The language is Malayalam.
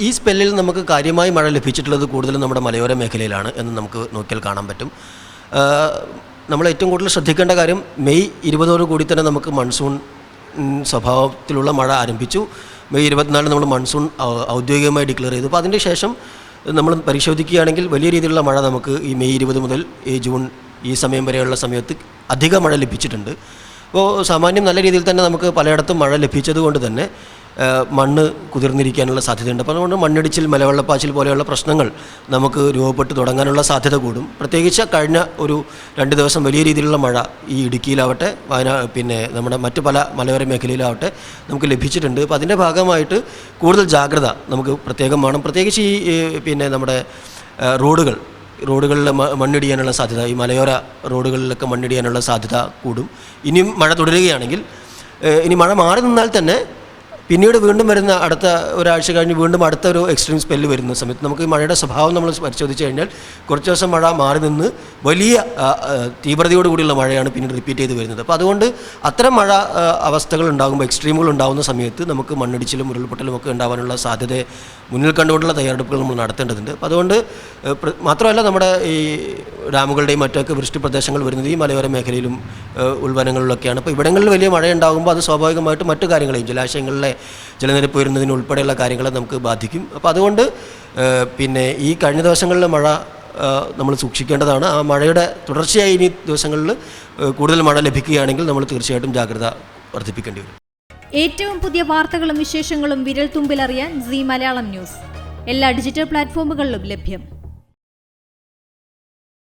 ഈ സ്പെല്ലിൽ നമുക്ക് കാര്യമായി മഴ ലഭിച്ചിട്ടുള്ളത് കൂടുതലും നമ്മുടെ മലയോര മേഖലയിലാണ് എന്ന് നമുക്ക് നോക്കിയാൽ കാണാൻ പറ്റും. നമ്മൾ ഏറ്റവും കൂടുതൽ ശ്രദ്ധിക്കേണ്ട കാര്യം മെയ് 20 കൂടി തന്നെ നമുക്ക് മൺസൂൺ സ്വഭാവത്തിലുള്ള മഴ ആരംഭിച്ചു. മെയ് 24 നമ്മൾ മൺസൂൺ ഔദ്യോഗികമായി ഡിക്ലെയർ ചെയ്തു. അപ്പോൾ അതിൻ്റെ ശേഷം നമ്മൾ പരിശോധിക്കുകയാണെങ്കിൽ വലിയ രീതിയിലുള്ള മഴ നമുക്ക് ഈ മെയ് 20 മുതൽ ഈ ജൂൺ ഈ സമയം വരെയുള്ള സമയത്ത് അധിക മഴ ലഭിച്ചിട്ടുണ്ട്. അപ്പോൾ സാമാന്യം നല്ല രീതിയിൽ തന്നെ നമുക്ക് പലയിടത്തും മഴ ലഭിച്ചതുകൊണ്ട് തന്നെ മണ്ണ് കുതിർന്നിരിക്കാനുള്ള സാധ്യതയുണ്ട്. അപ്പോൾ അതുകൊണ്ട് മണ്ണിടിച്ചിൽ, മലവെള്ളപ്പാച്ചിൽ പോലെയുള്ള പ്രശ്നങ്ങൾ നമുക്ക് രൂപപ്പെട്ട് തുടങ്ങാനുള്ള സാധ്യത കൂടും. പ്രത്യേകിച്ച് കഴിഞ്ഞ ഒരു 2 ദിവസം വലിയ രീതിയിലുള്ള മഴ ഈ ഇടുക്കിയിലാവട്ടെ, പിന്നെ നമ്മുടെ മറ്റു പല മലയോര മേഖലയിലാവട്ടെ നമുക്ക് ലഭിച്ചിട്ടുണ്ട്. അപ്പോൾ അതിൻ്റെ ഭാഗമായിട്ട് കൂടുതൽ ജാഗ്രത നമുക്ക് പ്രത്യേകം വേണം. പ്രത്യേകിച്ച് ഈ പിന്നെ നമ്മുടെ റോഡുകളിൽ മണ്ണിടിയാനുള്ള സാധ്യത, ഈ മലയോര റോഡുകളിലൊക്കെ മണ്ണിടിയാനുള്ള സാധ്യത കൂടും. ഇനിയും മഴ തുടരുകയാണെങ്കിൽ, ഇനി മഴ മാറി നിന്നാൽ തന്നെ പിന്നീട് വീണ്ടും വരുന്ന അടുത്ത ഒരാഴ്ച കഴിഞ്ഞ് വീണ്ടും അടുത്തൊരു എക്സ്ട്രീം സ്പെല്ല് വരുന്ന സമയത്ത് നമുക്ക് ഈ മഴയുടെ സ്വഭാവം നമ്മൾ പരിശോധിച്ച് കഴിഞ്ഞാൽ കുറച്ച് ദിവസം മഴ മാറി നിന്ന് വലിയ തീവ്രതയോടുകൂടിയുള്ള മഴയാണ് പിന്നീട് റിപ്പീറ്റ് ചെയ്ത് വരുന്നത്. അപ്പോൾ അതുകൊണ്ട് അത്തരം മഴ അവസ്ഥകൾ ഉണ്ടാകുമ്പോൾ, എക്സ്ട്രീമുകൾ ഉണ്ടാകുന്ന സമയത്ത് നമുക്ക് മണ്ണിടിച്ചിലും ഉരുൾപൊട്ടലും ഒക്കെ ഉണ്ടാകാനുള്ള സാധ്യതയെ മുന്നിൽ കണ്ടുകൊണ്ടുള്ള തയ്യാറെടുപ്പുകൾ നമ്മൾ നടത്തേണ്ടതുണ്ട്. അപ്പോൾ അതുകൊണ്ട് മാത്രമല്ല, നമ്മുടെ ഈ ഡാമുകളുടെയും മറ്റൊക്കെ വൃഷ്ടി പ്രദേശങ്ങൾ വരുന്നത് ഈ മലയോര മേഖലയിലും ഉൾവനങ്ങളിലൊക്കെയാണ്. അപ്പോൾ ഇവിടങ്ങളിൽ വലിയ മഴ ഉണ്ടാകുമ്പോൾ അത് സ്വാഭാവികമായിട്ടും മറ്റു കാര്യങ്ങളെയും, ജലാശയങ്ങളിലെ ജലനിരപ്പ് വരുന്നതിനുൾപ്പെടെയുള്ള കാര്യങ്ങളെ നമുക്ക് ബാധിക്കും. അപ്പോൾ അതുകൊണ്ട് പിന്നെ ഈ കഴിഞ്ഞ ദിവസങ്ങളിലെ മഴ നമ്മൾ സൂക്ഷിക്കേണ്ടതാണ്. ആ മഴയുടെ തുടർച്ചയായി ഇനി ദിവസങ്ങളിൽ കൂടുതൽ മഴ ലഭിക്കുകയാണെങ്കിൽ നമ്മൾ തീർച്ചയായിട്ടും ജാഗ്രത വർദ്ധിപ്പിക്കേണ്ടി വരും. ഏറ്റവും പുതിയ വാർത്തകളും വിശേഷങ്ങളും വിരൽ തുമ്പിലറിയാൻ സീ മലയാളം ന്യൂസ് എല്ലാ ഡിജിറ്റൽ പ്ലാറ്റ്ഫോമുകളിലും ലഭ്യം.